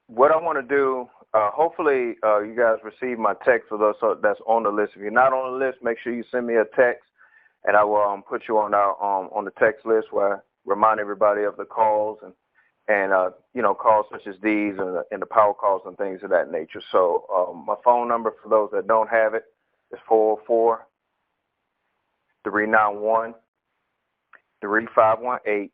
what I want to do, hopefully you guys receive my text for those that's on the list. If you're not on the list, make sure you send me a text, and I will put you on our on the text list where I remind everybody of the calls and calls such as these and the power calls and things of that nature. So my phone number for those that don't have it is 404-391-3518.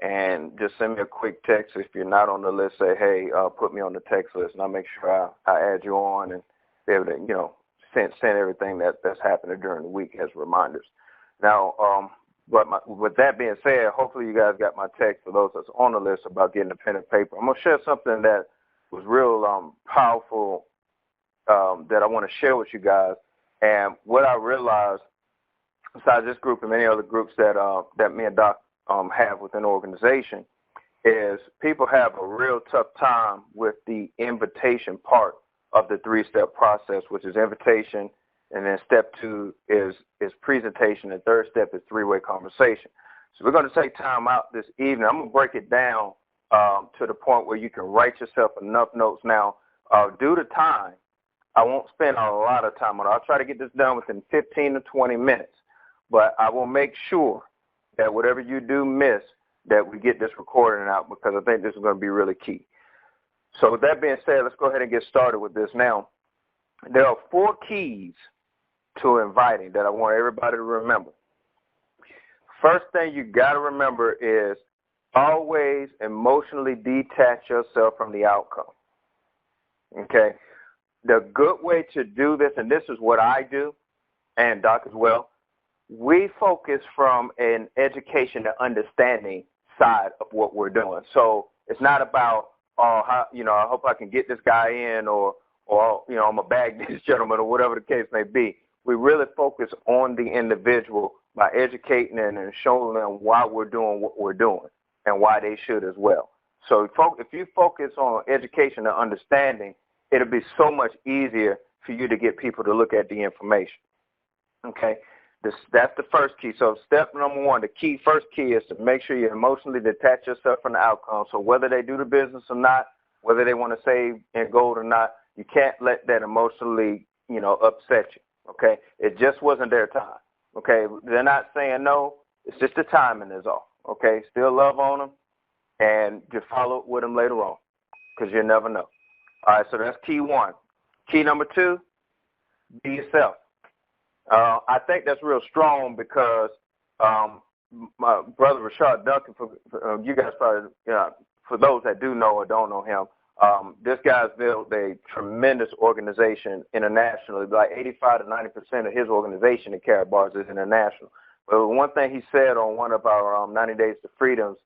And just send me a quick text. If you're not on the list, say, hey, put me on the text list, and I'll make sure I add you on and be able to, send everything that's happening during the week as reminders. Now, with that being said, hopefully you guys got my text for those that's on the list about getting a pen and paper. I'm going to share something that was real powerful that I want to share with you guys. And what I realized, besides this group and many other groups that me and Doc have within the organization, is people have a real tough time with the invitation part of the three-step process, which is invitation, and then step 2 is presentation, and third step is three-way conversation. So we're going to take time out this evening. I'm going to break it down to the point where you can write yourself enough notes. Now, due to time, I won't spend a lot of time on it. I'll try to get this done within 15 to 20 minutes, but I will make sure that whatever you do miss, that we get this recording out, because I think this is going to be really key. So with that being said, let's go ahead and get started with this. Now, there are 4 keys to inviting that I want everybody to remember. First thing you got to remember is always emotionally detach yourself from the outcome. Okay? The good way to do this, and this is what I do, and Doc as well, we focus from an education and understanding side of what we're doing. So it's not about, I hope I can get this guy in, or I'm going to bag this gentleman, or whatever the case may be. We really focus on the individual by educating and showing them why we're doing what we're doing and why they should as well. So if you focus on education and understanding, it'll be so much easier for you to get people to look at the information. Okay? That's the first key. So step number 1, the first key is to make sure you emotionally detach yourself from the outcome. So whether they do the business or not, whether they want to save in gold or not, you can't let that emotionally, upset you. Okay? It just wasn't their time. Okay? They're not saying no. It's just the timing is off. Okay? Still love on them, and just follow up with them later on, because you never know. All right, so that's key 1. Key number 2, be yourself. I think that's real strong because my brother Rashad Duncan, for you guys probably, for those that do know or don't know him, this guy's built a tremendous organization internationally. Like 85 to 90% of his organization at Karatbars is international. But one thing he said on one of our 90 Days to Freedom's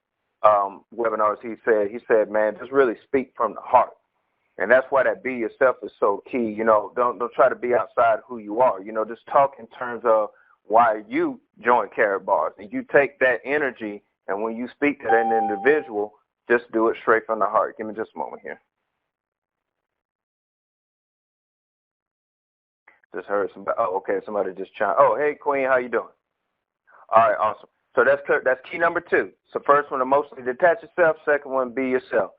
webinars, he said, man, just really speak from the heart. And that's why that be yourself is so key. Don't try to be outside who you are. Just talk in terms of why you joined Karatbars. And you take that energy, and when you speak to that individual, just do it straight from the heart. Give me just a moment here. Just heard somebody. Oh, okay, somebody just chimed. Oh, hey, Queen, how you doing? All right, awesome. So that's key number 2. So first one, emotionally detach yourself. Second one, be yourself.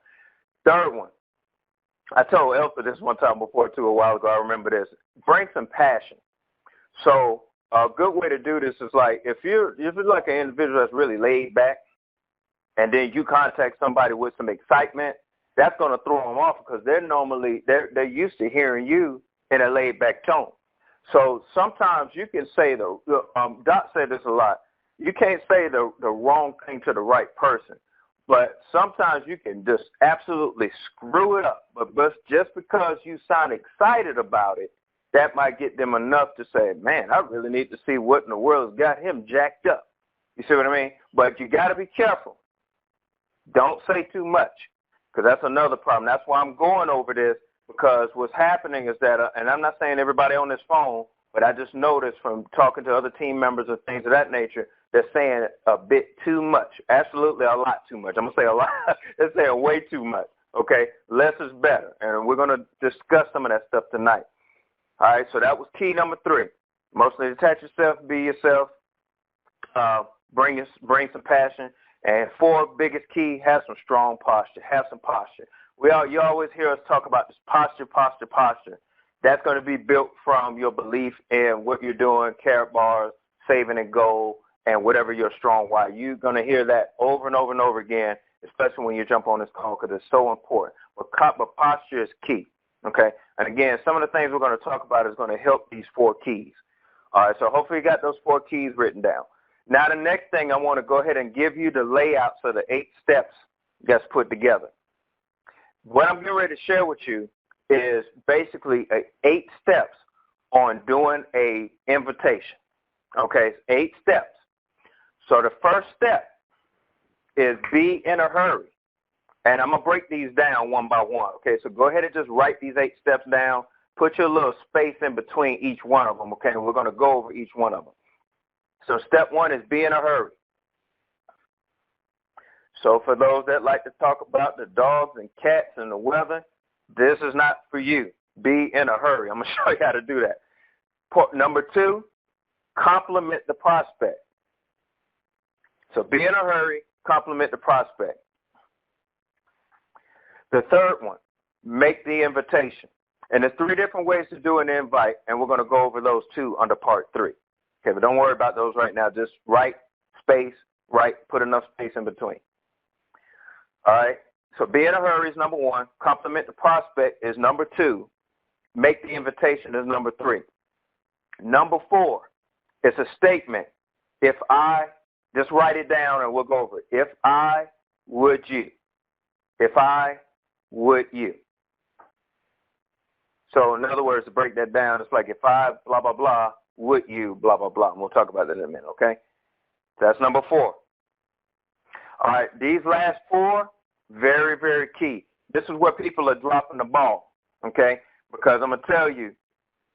Third one, I told Elsa this one time before, too, a while ago. I remember this. Bring some passion. So a good way to do this is like if you're like an individual that's really laid back, and then you contact somebody with some excitement, that's going to throw them off because they're used to hearing you in a laid back tone. So sometimes you can say Doc said this a lot. You can't say the wrong thing to the right person. But sometimes you can just absolutely screw it up. But just because you sound excited about it, that might get them enough to say, man, I really need to see what in the world's got him jacked up. You see what I mean? But you got to be careful. Don't say too much, because that's another problem. That's why I'm going over this, because what's happening is that, and I'm not saying everybody on this phone, but I just noticed from talking to other team members and things of that nature, they're saying a bit too much. Absolutely a lot too much. I'm going to say a lot. They're saying way too much. Okay? Less is better. And we're going to discuss some of that stuff tonight. All right? So that was key number 3. Emotionally detach yourself, be yourself, bring some passion. And 4, biggest key, have some strong posture. Have some posture. You always hear us talk about this posture, posture, posture. That's going to be built from your belief in what you're doing, Karatbars, saving and goal, and whatever your strong why. You're going to hear that over and over and over again, especially when you jump on this call, because it's so important. But posture is key, okay? And again, some of the things we're going to talk about is going to help these 4 keys. All right, so hopefully you got those 4 keys written down. Now the next thing I want to go ahead and give you the layouts of the 8 steps that's put together. What I'm getting ready to share with you is basically 8 steps on doing a invitation. Okay, 8 steps. So the first step is be in a hurry. And I'm going to break these down one by one. Okay, so go ahead and just write these 8 steps down. Put your little space in between each one of them, okay? And we're going to go over each one of them. So step 1 is be in a hurry. So for those that like to talk about the dogs and cats and the weather, this is not for you. Be in a hurry. I'm going to show you how to do that. Number 2, compliment the prospect. So be in a hurry, compliment the prospect. The third one, make the invitation. And there's 3 different ways to do an invite, and we're going to go over those 2 under part 3. Okay, but don't worry about those right now. Just write space, put enough space in between. All right, so be in a hurry is number 1. Compliment the prospect is number 2. Make the invitation is number 3. Number 4, it's a statement. If I, just write it down and we'll go over it. If I, would you? If I, would you? So in other words, to break that down, it's like if I, blah, blah, blah, would you, blah, blah, blah. And we'll talk about that in a minute, okay? That's number 4. All right, these last 4, very, very key. This is where people are dropping the ball, okay? Because I'm going to tell you,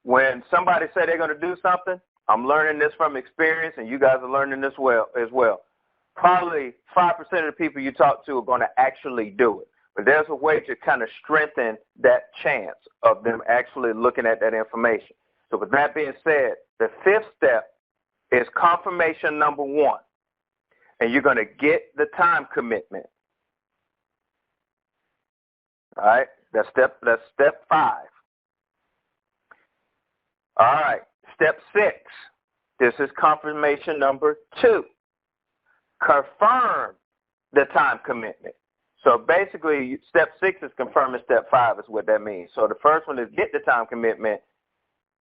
when somebody say they're going to do something, I'm learning this from experience, and you guys are learning this as well. Probably 5% of the people you talk to are going to actually do it. But there's a way to kind of strengthen that chance of them actually looking at that information. So with that being said, the 5th step is confirmation number 1. And you're going to get the time commitment. All right, that's step 5. All right, step 6. This is confirmation number 2. Confirm the time commitment. So basically, step 6 is confirming step 5 is what that means. So the first one is get the time commitment.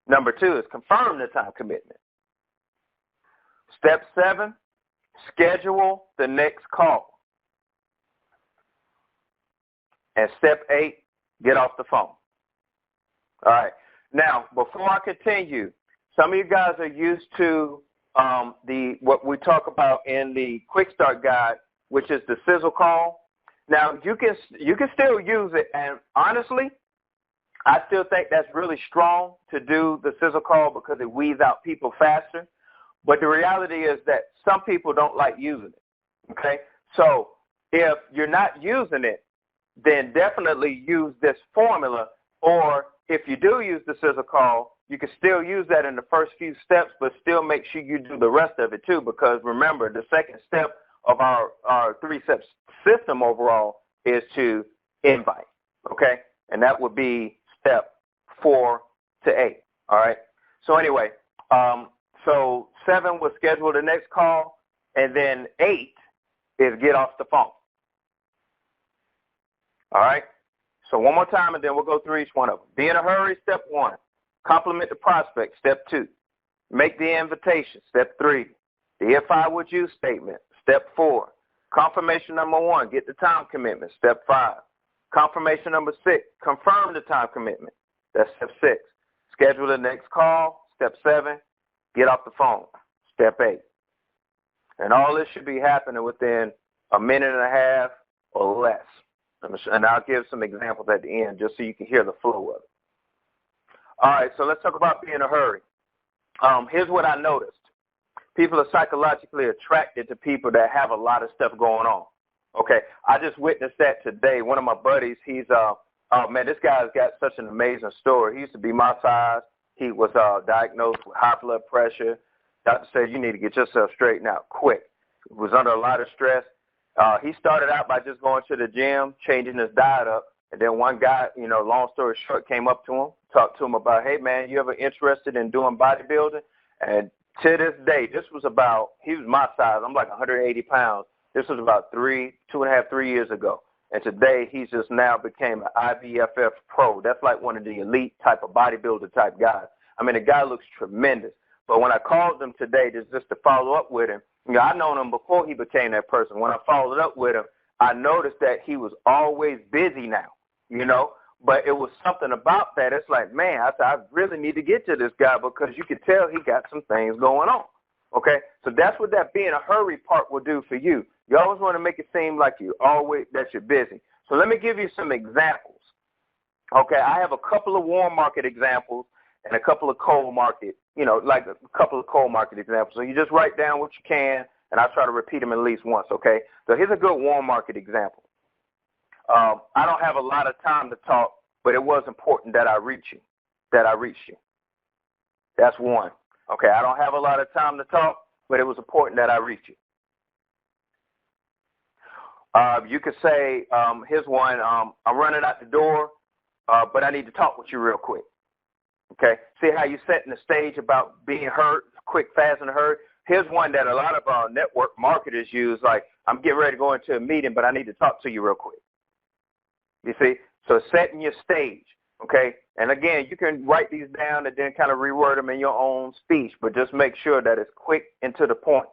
Number 2 is confirm the time commitment. Step 7, schedule the next call. And step 8, get off the phone. All right. Now, before I continue, some of you guys are used to what we talk about in the Quick Start Guide, which is the sizzle call. Now, you can still use it, and honestly, I still think that's really strong to do the sizzle call because it weeds out people faster. But the reality is that some people don't like using it, okay? So if you're not using it, then definitely use this formula, or if you do use the sizzle call, you can still use that in the first few steps, but still make sure you do the rest of it too, because remember, the second step of our 3-step system overall is to invite, okay? And that would be step 4 to 8, all right? So anyway, so 7 was schedule the next call, and then 8 is get off the phone. All right? So one more time, and then we'll go through each one of them. Be in a hurry, step 1. Compliment the prospect, step 2. Make the invitation, step 3. The if I would you statement, step 4. Confirmation number 1, get the time commitment, step 5. Confirmation number 6, confirm the time commitment. That's step 6. Schedule the next call, step 7. Get off the phone, step 8. And all this should be happening within a minute and a half or less. And I'll give some examples at the end just so you can hear the flow of it. All right, so let's talk about being in a hurry. Here's what I noticed. People are psychologically attracted to people that have a lot of stuff going on. Okay, I just witnessed that today. One of my buddies, he's, oh man, this guy's got such an amazing story. He used to be my size. He was diagnosed with high blood pressure. Doctor said, you need to get yourself straightened out quick. He was under a lot of stress. He started out by just going to the gym, changing his diet up. And then one guy, you know, long story short, came up to him, talked to him about, hey, man, you ever interested in doing bodybuilding? And to this day, this was about, he was my size. I'm like 180 pounds. This was about 2.5, 3 years ago. And today, he's just now became an IBFF pro. That's like one of the elite type of bodybuilder type guys. I mean, the guy looks tremendous. But when I called him today, just to follow up with him, you know, I known him before he became that person. When I followed up with him, I noticed that he was always busy now, you know. But it was something about that. It's like, man, I said, I really need to get to this guy because you could tell he got some things going on. Okay, so that's what that being a hurry part will do for you. You always want to make it seem like that you're busy. So let me give you some examples. Okay, I have a couple of warm market examples and a couple of cold market, you know, like a couple of cold market examples. So you just write down what you can, and I'll try to repeat them at least once, okay? So here's a good warm market example. I don't have a lot of time to talk, but it was important that I reach you, That's one. Okay, I don't have a lot of time to talk, but it was important that I reach you. You could say, here's one, I'm running out the door, but I need to talk with you real quick. Okay, see how you're setting the stage about being heard, quick, fast, and heard? Here's one that a lot of our network marketers use, like, I'm getting ready to go into a meeting, but I need to talk to you real quick. You see, so setting your stage, okay? And again, you can write these down and then kind of reword them in your own speech, but just make sure that it's quick and to the point,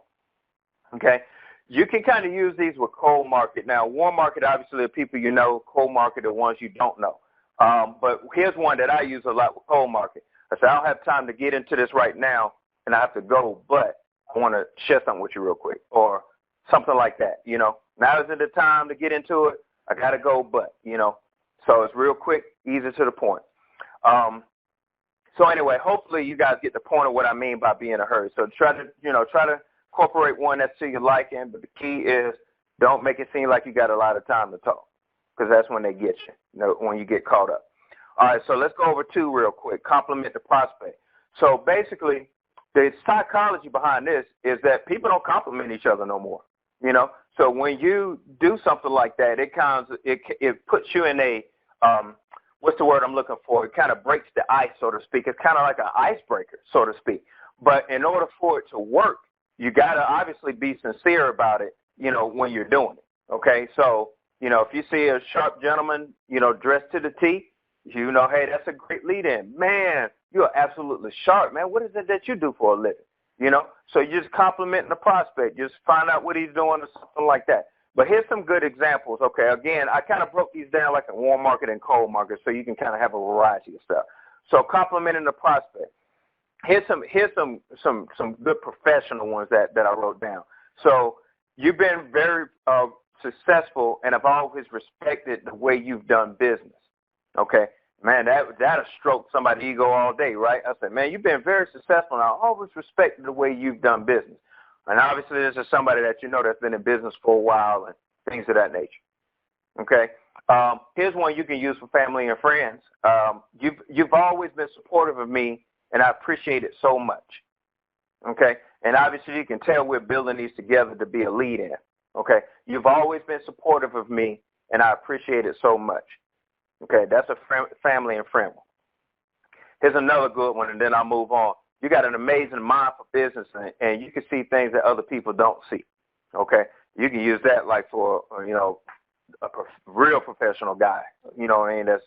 okay? You can kind of use these with cold market. Now, warm market, obviously, the people you know. Cold market, the ones you don't know. But here's one that I use a lot with cold market. I said, I don't have time to get into this right now, and I have to go, but I want to share something with you real quick, or something like that, you know. Now isn't the time to get into it. I got to go, but, you know. So it's real quick, easy to the point. So anyway, hopefully you guys get the point of what I mean by being in a hurry. So try to incorporate one that's to your liking, but the key is don't make it seem like you got a lot of time to talk, because that's when they get you, you know, when you get caught up. All right, so let's go over two real quick. Compliment the prospect. So basically, the psychology behind this is that people don't compliment each other no more, you know. So when you do something like that, it puts you in a what's the word I'm looking for? It kind of breaks the ice, so to speak. It's kind of like an icebreaker, so to speak. But in order for it to work, you got to obviously be sincere about it, you know, when you're doing it. Okay, so, you know, if you see a sharp gentleman, you know, dressed to the T, you know, hey, that's a great lead-in. Man, you're absolutely sharp, man. What is it that you do for a living? You know, so you just complimenting the prospect. Just find out what he's doing or something like that. But here's some good examples. Okay, again, I kind of broke these down like a warm market and cold market, so you can kind of have a variety of stuff. So complimenting the prospect. Here's some good professional ones that I wrote down. So you've been very successful, and I've always respected the way you've done business. Okay, man, that'll stroke somebody's ego all day, right? I said, man, you've been very successful, and I always respected the way you've done business. And obviously, this is somebody that you know that's been in business for a while and things of that nature. Okay, here's one you can use for family and friends. You've always been supportive of me, and I appreciate it so much. Okay, and obviously, you can tell we're building these together to be a lead-in. Okay, you've always been supportive of me, and I appreciate it so much. Okay, that's a family and friend one. Here's another good one, and then I'll move on. You got an amazing mind for business, and you can see things that other people don't see. Okay, you can use that like for, you know, a real professional guy. You know what I mean? That's,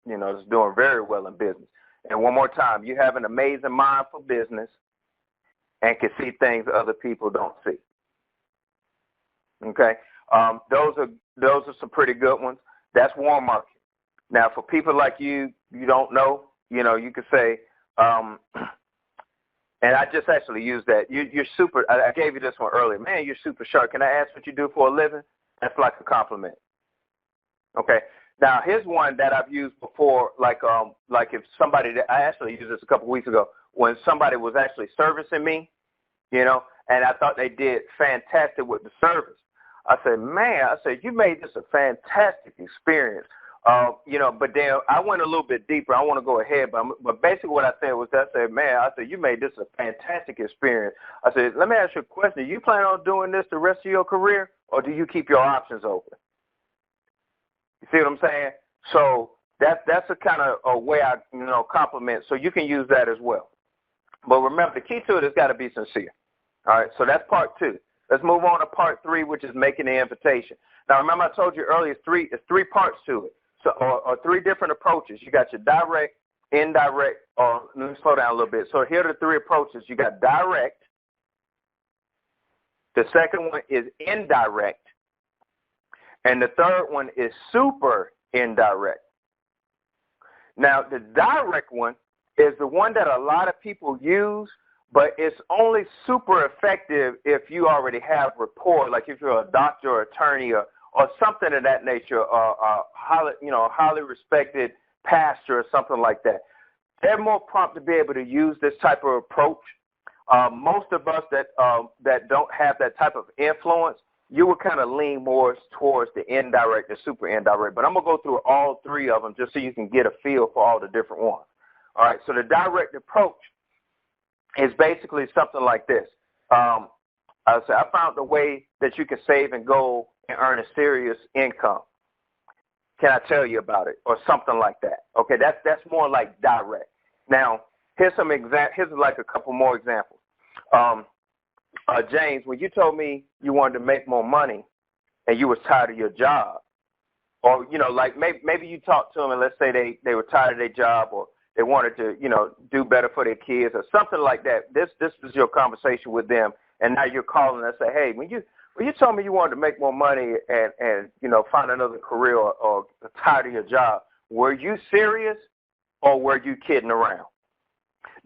you know, that's doing very well in business. And one more time, you have an amazing mind for business and can see things that other people don't see. Okay, those are some pretty good ones. That's warm market. Now, for people like you don't know, you know, you could say, and I just actually used that. You're super. I gave you this one earlier. Man, you're super sharp. Can I ask what you do for a living? That's like a compliment. Okay. Now, here's one that I've used before, like if somebody, I actually used this a couple weeks ago, when somebody was actually servicing me, you know, and I thought they did fantastic with the service. I said, man, you made this a fantastic experience. You know, but then I went a little bit deeper. I want to go ahead, but basically what I said was, you made this a fantastic experience. I said, let me ask you a question. Do you plan on doing this the rest of your career, or do you keep your options open? You see what I'm saying? So that's a kind of a way I compliment. So you can use that as well. But remember, the key to it has got to be sincere. All right. So that's part 2. Let's move on to part 3, which is making the invitation. Now, remember I told you earlier, it's three parts to it. So, or 3 different approaches. You got your direct, indirect, or let me slow down a little bit. So here are the 3 approaches. You got direct. The second one is indirect. And the third one is super indirect. Now, the direct one is the one that a lot of people use, but it's only super effective if you already have rapport, like if you're a doctor or attorney or something of that nature, or highly respected pastor or something like that. They're more prompt to be able to use this type of approach. Most of us that don't have that type of influence, you would kind of lean more towards the indirect, the super indirect. But I'm going to go through all 3 of them just so you can get a feel for all the different ones. All right, so the direct approach is basically something like this. I found a way that you can save and go and earn a serious income. Can I tell you about it? Or something like that. Okay, that's more like direct. Now, here's like a couple more examples. James, when you told me you wanted to make more money and you was tired of your job, or, like maybe you talked to them and let's say they were tired of their job, or they wanted to, do better for their kids or something like that. This is your conversation with them, and now you're calling and say, hey, when you told me you wanted to make more money and find another career or tired of your job, were you serious or were you kidding around?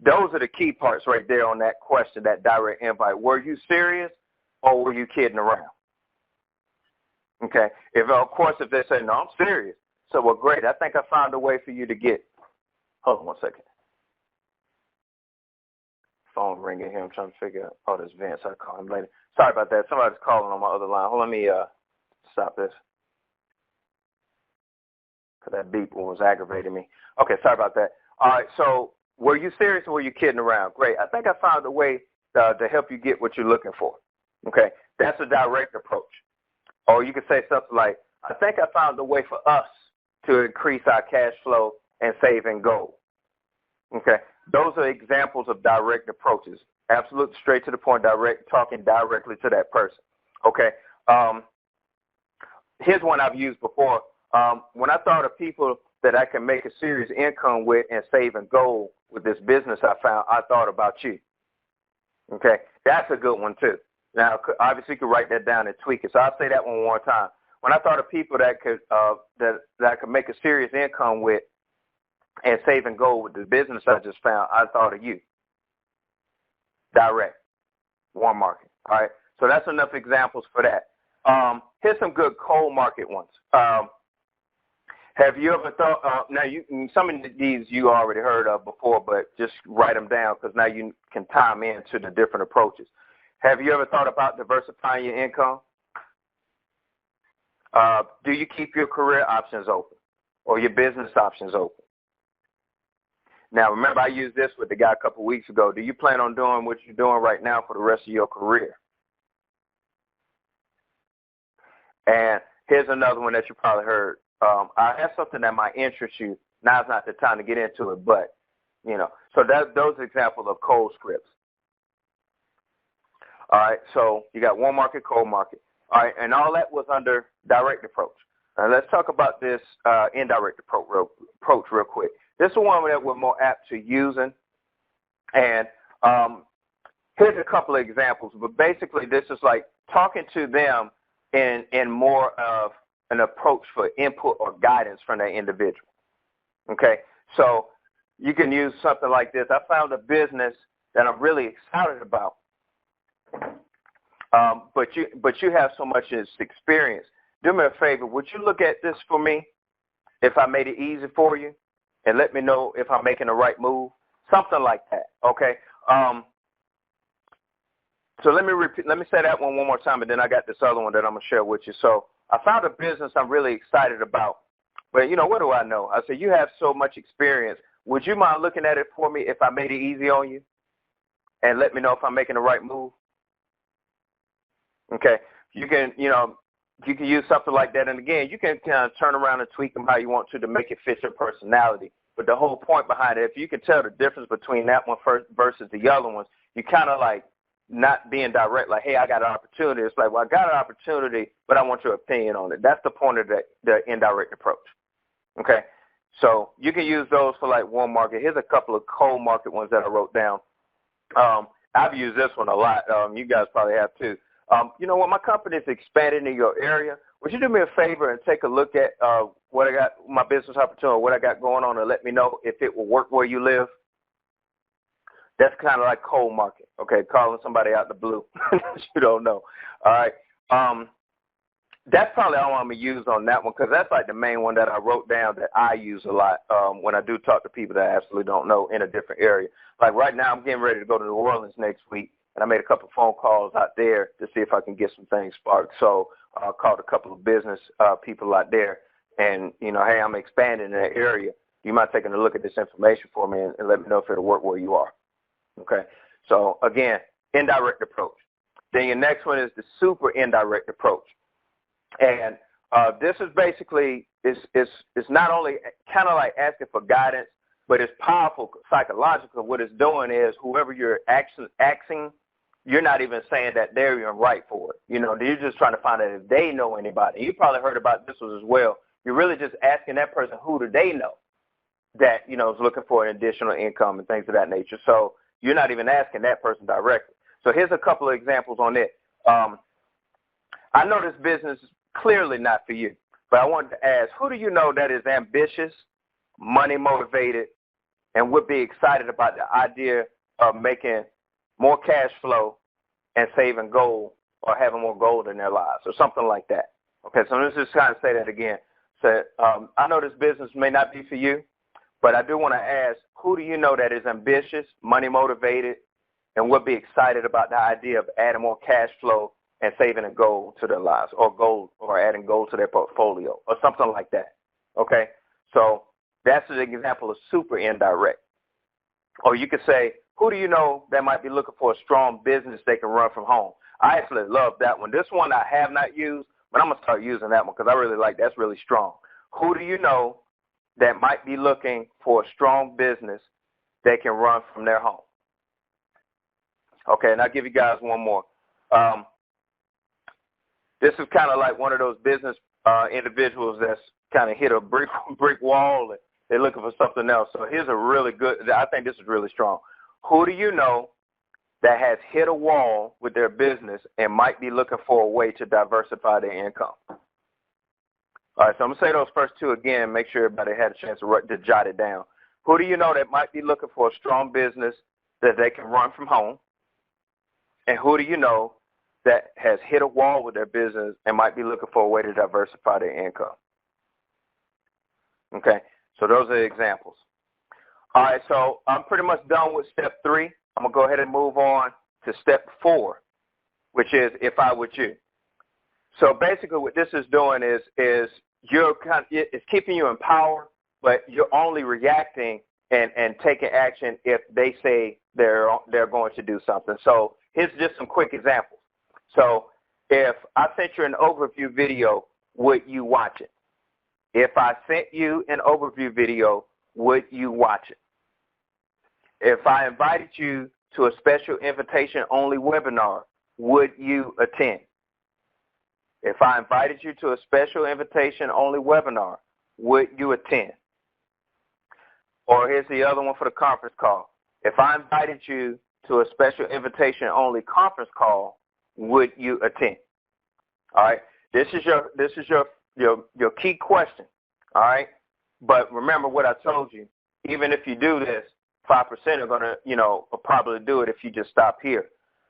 Those are the key parts right there on that question, that direct invite. Were you serious or were you kidding around? Okay. If they say, no, I'm serious. So, well, great. I think I found a way for you to get. Hold on one second. Phone ringing here. I'm trying to figure out. Oh, this Vince. I'll call him later. Sorry about that. Somebody's calling on my other line. Hold on, let me stop this. Because that beep was aggravating me. Okay, sorry about that. All right, so were you serious or were you kidding around? Great. I think I found a way to help you get what you're looking for. Okay, that's a direct approach. Or you could say something like, I think I found a way for us to increase our cash flow and save and gold. Okay, those are examples of direct approaches. Absolute, straight to the point, direct, talking directly to that person. Okay, here's one I've used before. When I thought of people that I can make a serious income with and save and gold with this business I found, I thought about you. Okay, that's a good one too. Now, obviously, you could write that down and tweak it. So I'll say that one more time. When I thought of people that I could make a serious income with and save and gold with the business I just found, I thought of you. Direct, warm market. All right, so that's enough examples for that. Here's some good cold market ones. Have you ever thought? Now, some of these you already heard of before, but just write them down because now you can tie them into the different approaches. Have you ever thought about diversifying your income? Do you keep your career options open or your business options open? Now, remember, I used this with the guy a couple of weeks ago. Do you plan on doing what you're doing right now for the rest of your career? And here's another one that you probably heard. I have something that might interest you. Now's not the time to get into it, but, so those are examples of cold scripts. All right, so you got warm market, cold market. All right, and all that was under direct approach. Now let's talk about this indirect approach real quick. This is one that we're more apt to using. And here's a couple of examples. But basically, this is like talking to them in more of an approach for input or guidance from that individual. Okay, so you can use something like this. I found a business that I'm really excited about. But you have so much experience. Do me a favor. Would you look at this for me if I made it easy for you? And let me know if I'm making the right move, something like that, okay? So let me say that one more time, and then I got this other one that I'm going to share with you. So I found a business I'm really excited about, but, what do I know? I said, you have so much experience. Would you mind looking at it for me if I made it easy on you? And let me know if I'm making the right move? Okay, you can, you can use something like that. And again, you can kind of turn around and tweak them how you want to make it fit your personality. But the whole point behind it, if you can tell the difference between that one first versus the other ones, you kind of like not being direct, like, hey, I got an opportunity. It's like, well, I got an opportunity, but I want your opinion on it. That's the point of the indirect approach. Okay? So you can use those for like warm market. Here's a couple of cold market ones that I wrote down. I've used this one a lot. You guys probably have too. You know, when my company is expanding in your area, would you do me a favor and take a look at what I got, my business opportunity, what I got going on, and let me know if it will work where you live? That's kind of like cold market, okay, calling somebody out the blue you don't know. All right. That's probably all I'm going to use on that one because that's like the main one that I wrote down that I use a lot when I do talk to people that I absolutely don't know in a different area. Like right now I'm getting ready to go to New Orleans next week, and I made a couple of phone calls out there to see if I can get some things sparked. So I called a couple of business people out there and, you know, hey, I'm expanding in that area. Do you mind taking a look at this information for me and let me know if it'll work where you are? Okay. So again, indirect approach. Then your next one is the super indirect approach. And this is basically, it's not only kind of like asking for guidance, but it's powerful psychological. What it's doing is whoever you're asking, you're not even saying that they're even right for it. You know, you're just trying to find out if they know anybody. You probably heard about this one as well. You're really just asking that person who do they know that, you know, is looking for an additional income and things of that nature. So you're not even asking that person directly. So here's a couple of examples on it. I know this business is clearly not for you, but I wanted to ask, who do you know that is ambitious, money motivated, and would be excited about the idea of making more cash flow and saving gold or having more gold in their lives or something like that? Okay, so let's just kind of say that again. So I know this business may not be for you, but I do want to ask, who do you know that is ambitious, money motivated, and would be excited about the idea of adding more cash flow and saving a gold to their lives, or adding gold to their portfolio or something like that? Okay, so that's an example of super indirect. Or you could say, who do you know that might be looking for a strong business they can run from home? I actually love that one. This one I have not used, but I'm going to start using that one because I really like that's really strong. Who do you know that might be looking for a strong business they can run from their home? Okay, and I'll give you guys one more. This is kind of like one of those business individuals that's kind of hit a brick wall and they're looking for something else. So here's a really good, I think this is really strong. Who do you know that has hit a wall with their business and might be looking for a way to diversify their income? All right, so I'm going to say those first two again, make sure everybody had a chance to jot it down. Who do you know that might be looking for a strong business that they can run from home? And who do you know that has hit a wall with their business and might be looking for a way to diversify their income? Okay, so those are the examples. All right, so I'm pretty much done with step 3. I'm going to go ahead and move on to step 4, which is if I were you. So basically what this is doing is it's keeping you in power, but you're only reacting and taking action if they say they're going to do something. So here's just some quick examples. So if I sent you an overview video, would you watch it? If I sent you an overview video, would you watch it? If I invited you to a special invitation-only webinar, would you attend? If I invited you to a special invitation-only webinar, would you attend? Or here's the other one for the conference call. If I invited you to a special invitation-only conference call, would you attend? All right. This is your key question. All right. But remember what I told you. Even if you do this, 5% are going to, probably do it if you just stop here.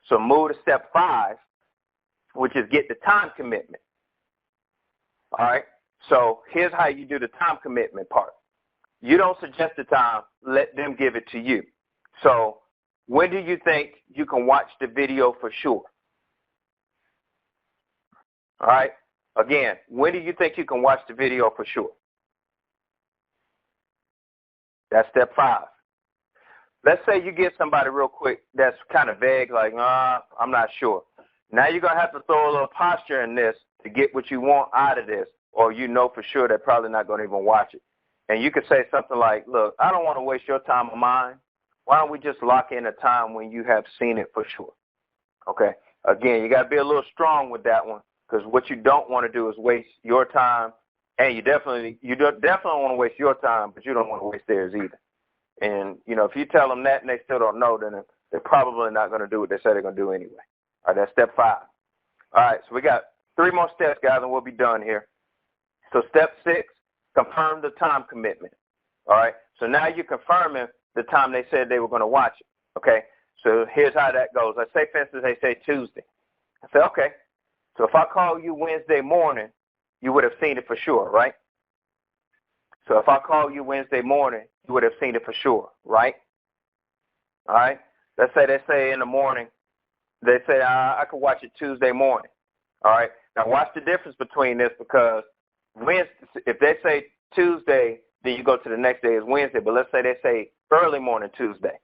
So move to step 5, which is get the time commitment. All right. So here's how you do the time commitment part. You don't suggest the time, let them give it to you. So when do you think you can watch the video for sure? All right. Again, when do you think you can watch the video for sure? That's step 5. Let's say you get somebody real quick that's kind of vague, like, I'm not sure. Now you're going to have to throw a little posture in this to get what you want out of this, or you know for sure they're probably not going to even watch it. And you could say something like, look, I don't want to waste your time or mine. Why don't we just lock in a time when you have seen it for sure? Okay. Again, you got to be a little strong with that one, because what you don't want to do is waste your time, and you definitely want to waste your time, but you don't want to waste theirs either. And, you know, if you tell them that and they still don't know, then they're probably not going to do what they say they're going to do anyway. All right, that's step 5. All right, so we got 3 more steps, guys, and we'll be done here. So step 6, confirm the time commitment. All right, so now you're confirming the time they said they were going to watch it. Okay, so here's how that goes. Let's say, for instance, they say Tuesday. I say, okay, so if I call you Wednesday morning, you would have seen it for sure, right? So if I call you Wednesday morning, you would have seen it for sure, right? All right, let's say they say in the morning, they say, I could watch it Tuesday morning. All right, now watch the difference between this, because Wednesday, if they say Tuesday, then you go to the next day is Wednesday. But let's say they say early morning Tuesday.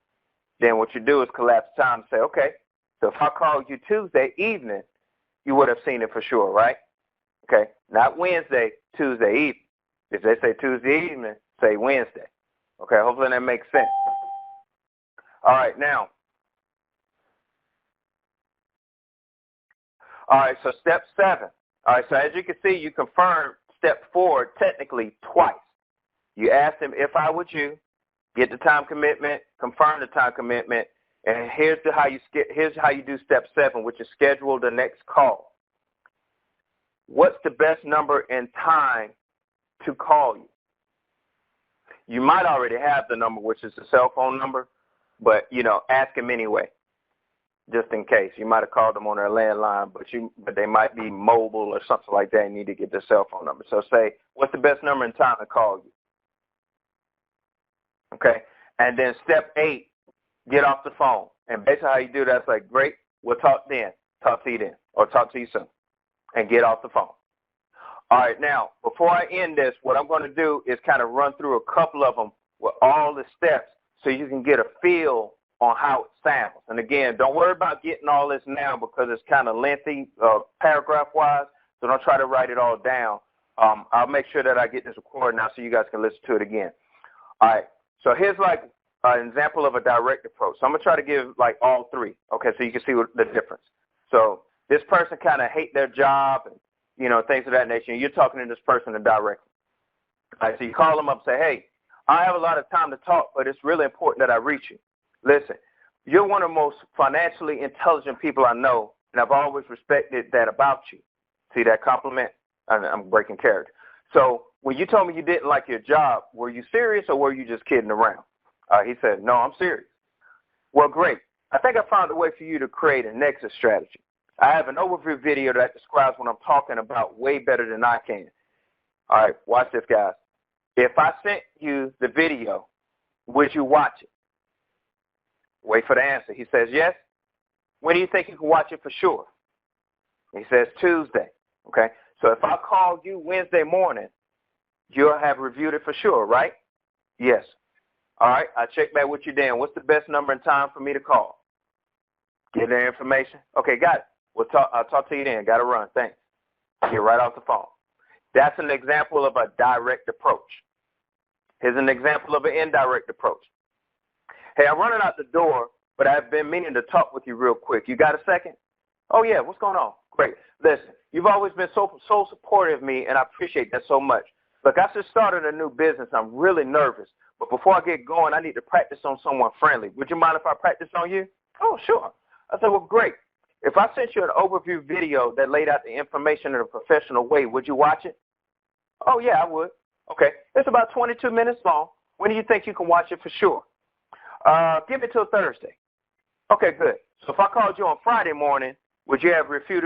Then what you do is collapse time and say, okay, so if I called you Tuesday evening, you would have seen it for sure, right? Okay, not Wednesday, Tuesday evening. If they say Tuesday evening, say Wednesday. Okay, hopefully that makes sense. All right, now. All right, so step 7. All right, so as you can see, you confirmed step 4 technically twice. You asked them, if I would you, get the time commitment, confirm the time commitment, and here's how you do step 7, which is schedule the next call. What's the best number and time to call you? You might already have the number, which is the cell phone number, but, you know, ask them anyway, just in case. You might have called them on their landline, but they might be mobile or something like that and need to get their cell phone number. So say, what's the best number and time to call you? Okay, and then step 8, get off the phone. And basically how you do that is like, great, we'll talk then. Talk to you then, or talk to you soon, and get off the phone. All right, now, before I end this, what I'm going to do is kind of run through a couple of them with all the steps so you can get a feel on how it sounds. And again, don't worry about getting all this now because it's kind of lengthy paragraph-wise, so don't try to write it all down. I'll make sure that I get this recorded now so you guys can listen to it again. All right, so here's like an example of a direct approach. So I'm going to try to give like all 3, okay, so you can see the difference. So this person kind of hate their job and, you know, things of that nature. You're talking to this person directly. All right, so you call them up and say, hey, I have a lot of time to talk, but it's really important that I reach you. Listen, you're one of the most financially intelligent people I know, and I've always respected that about you. See that compliment? I'm breaking character. So when you told me you didn't like your job, were you serious or were you just kidding around? He said, no, I'm serious. Well, great. I think I found a way for you to create an exit strategy. I have an overview video that describes what I'm talking about way better than I can. All right, watch this, guys. If I sent you the video, would you watch it? Wait for the answer. He says, yes. When do you think you can watch it for sure? He says, Tuesday. Okay, so if I called you Wednesday morning, you'll have reviewed it for sure, right? Yes. All right, I check back with you then. What's the best number and time for me to call? Get their information. Okay, got it. I'll talk to you then. Got to run. Thanks. Get right off the phone. That's an example of a direct approach. Here's an example of an indirect approach. Hey, I'm running out the door, but I've been meaning to talk with you real quick. You got a second? Oh, yeah. What's going on? Great. Listen, you've always been so supportive of me, and I appreciate that so much. Look, I just started a new business. I'm really nervous. But before I get going, I need to practice on someone friendly. Would you mind if I practice on you? Oh, sure. I said, well, great. If I sent you an overview video that laid out the information in a professional way, would you watch it? Oh, yeah, I would. Okay. It's about 22 minutes long. When do you think you can watch it for sure? Give it till Thursday. Okay, good. So if I called you on Friday morning, would you have reviewed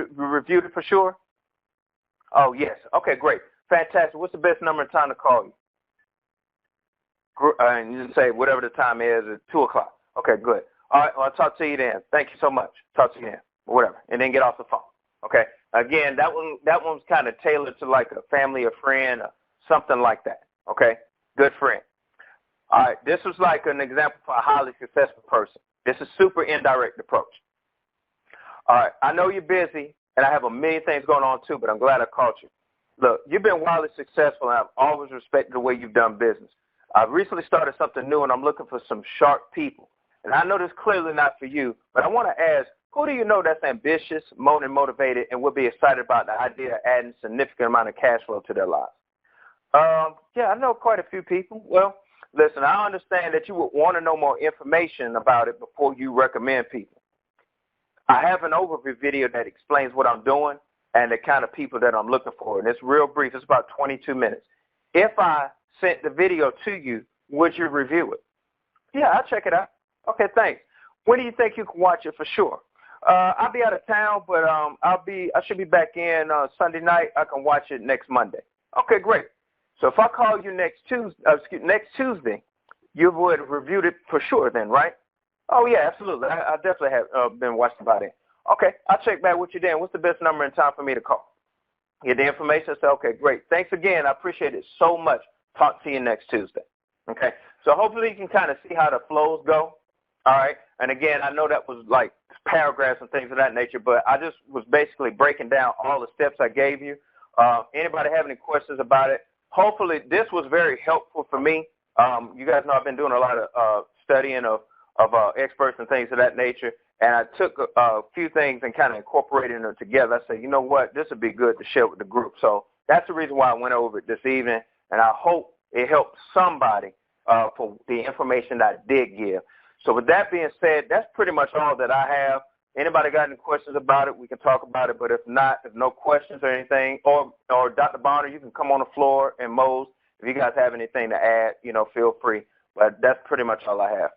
it for sure? Oh, yes. Okay, great. Fantastic. What's the best number and time to call you? And you say whatever the time is at 2 o'clock. Okay, good. All right, well, I'll talk to you then. Thank you so much. Talk to you then. Whatever. And then get off the phone. Okay. Again, that one's kind of tailored to like a family or friend or something like that. Okay. Good friend. All right. This was like an example for a highly successful person. This is super indirect approach. All right. I know you're busy, and I have a million things going on too, but I'm glad I caught you. Look, you've been wildly successful, and I've always respected the way you've done business. I've recently started something new, and I'm looking for some sharp people. And I know this clearly not for you, but I want to ask, who do you know that's ambitious, motivated, and would be excited about the idea of adding a significant amount of cash flow to their lives? Yeah, I know quite a few people. Well, listen, I understand that you would want to know more information about it before you recommend people. I have an overview video that explains what I'm doing and the kind of people that I'm looking for. And it's real brief. It's about 22 minutes. If I sent the video to you, would you review it? Yeah, I'll check it out. Okay, thanks. When do you think you can watch it for sure? I'll be out of town, but I should be back in Sunday night. I can watch it next Monday. Okay, great. So if I call you next Tuesday, you would have reviewed it for sure then, right? Oh, yeah, absolutely. I definitely have been watching by then. Okay, I'll check back with you then. What's the best number and time for me to call? Get the information. Say, okay, great. Thanks again. I appreciate it so much. Talk to you next Tuesday. Okay, so hopefully you can kind of see how the flows go. All right, and again, I know that was like paragraphs and things of that nature, but I just was basically breaking down all the steps I gave you. Anybody have any questions about it? Hopefully this was very helpful for me. You guys know I've been doing a lot of studying of experts and things of that nature, and I took a few things and kind of incorporated them together. I said, you know what, this would be good to share with the group. So that's the reason why I went over it this evening, and I hope it helped somebody for the information that I did give. So with that being said, that's pretty much all that I have. Anybody got any questions about it, we can talk about it. But if not, if no questions or anything, or Dr. Bonner, you can come on the floor, and Mose, if you guys have anything to add, feel free. But that's pretty much all I have.